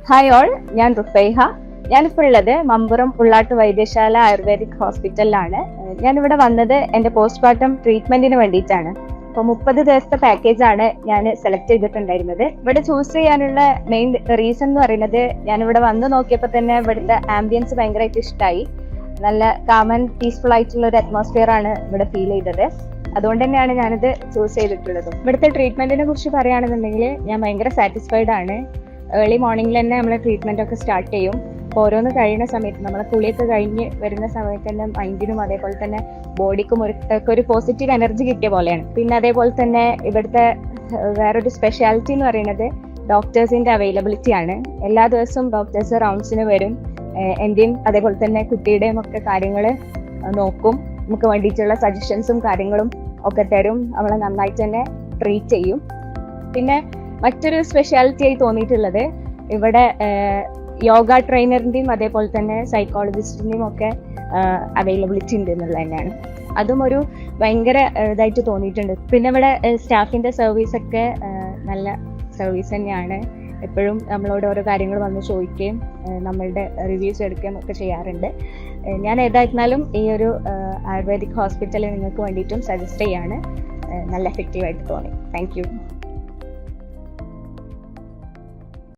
Hi all, ഞാൻ റുഫൈഹ. ഞാനിപ്പോൾ ഉള്ളത് മമ്പുറം ഉള്ളാട്ട് വൈദ്യശാല ആയുർവേദിക് ഹോസ്പിറ്റലിലാണ്. ഞാനിവിടെ വന്നത് എൻ്റെ പോസ്റ്റ്മോർട്ടം ട്രീറ്റ്മെന്റിന് വേണ്ടിയിട്ടാണ്. അപ്പോൾ 30 ദിവസത്തെ പാക്കേജാണ് ഞാൻ സെലക്ട് ചെയ്തിട്ടുണ്ടായിരുന്നത്. ഇവിടെ ചൂസ് ചെയ്യാനുള്ള മെയിൻ റീസൺ എന്ന് പറയുന്നത്, ഞാനിവിടെ വന്ന് നോക്കിയപ്പോൾ തന്നെ ഇവിടുത്തെ ആംബിയൻസ് ഭയങ്കരമായിട്ട് ഇഷ്ടമായി. നല്ല കാം ആൻഡ് പീസ്ഫുൾ ആയിട്ടുള്ള ഒരു അറ്റ്മോസ്ഫിയർ ആണ് ഇവിടെ ഫീൽ ചെയ്തത്. അതുകൊണ്ട് തന്നെയാണ് ഞാനിത് ചൂസ് ചെയ്തിട്ടുള്ളത്. ഇവിടുത്തെ ട്രീറ്റ്മെന്റിനെ കുറിച്ച് പറയുകയാണെന്നുണ്ടെങ്കിൽ ഞാൻ ഭയങ്കര സാറ്റിസ്ഫൈഡ് ആണ്. ഏർലി മോർണിംഗിൽ തന്നെ നമ്മൾ ട്രീറ്റ്മെന്റ് ഒക്കെ സ്റ്റാർട്ട് ചെയ്യും. അപ്പോൾ ഓരോന്ന് കഴിയുന്ന സമയത്ത്, നമ്മളെ കുളിയൊക്കെ കഴിഞ്ഞ് വരുന്ന സമയത്ത് തന്നെ മൈൻഡിനും അതേപോലെ തന്നെ ബോഡിക്കും ഒരു പോസിറ്റീവ് എനർജി കിട്ടിയ പോലെയാണ്. പിന്നെ അതേപോലെ തന്നെ ഇവിടുത്തെ വേറൊരു സ്പെഷ്യാലിറ്റി എന്ന് പറയുന്നത് ഡോക്ടേഴ്സിന്റെ അവൈലബിലിറ്റി ആണ്. എല്ലാ ദിവസവും ഡോക്ടേഴ്സ് റൗണ്ട്സിന് വരും. എൻ്റെയും അതേപോലെ തന്നെ കുട്ടിയുടെയും ഒക്കെ കാര്യങ്ങൾ നോക്കും. നമുക്ക് വേണ്ടിയിട്ടുള്ള സജഷൻസും കാര്യങ്ങളും ഒക്കെ തരും. നമ്മളെ നന്നായിട്ട് തന്നെ ട്രീറ്റ് ചെയ്യും. പിന്നെ മറ്റൊരു സ്പെഷ്യാലിറ്റി ആയി തോന്നിയിട്ടുള്ളത്, ഇവിടെ യോഗ ട്രെയിനറിൻ്റെയും അതേപോലെ തന്നെ സൈക്കോളജിസ്റ്റിൻ്റെയും ഒക്കെ അവൈലബിലിറ്റി ഉണ്ട് എന്നുള്ളത് തന്നെയാണ്. അതും ഒരു ഭയങ്കര ഇതായിട്ട് തോന്നിയിട്ടുണ്ട്. പിന്നെ ഇവിടെ സ്റ്റാഫിൻ്റെ സർവീസൊക്കെ നല്ല സർവീസ് തന്നെയാണ്. എപ്പോഴും നമ്മളോട് ഓരോ കാര്യങ്ങൾ വന്ന് ചോദിക്കുകയും നമ്മളുടെ റിവ്യൂസ് എടുക്കുകയും ഒക്കെ ചെയ്യാറുണ്ട്. ഞാൻ ഏതായിരുന്നാലും ഈ ഒരു ആയുർവേദിക് ഹോസ്പിറ്റൽ നിങ്ങൾക്ക് വേണ്ടിയിട്ടും സജസ്റ്റ് ചെയ്യാണ്. നല്ല എഫക്റ്റീവായിട്ട് തോന്നി. Thank you.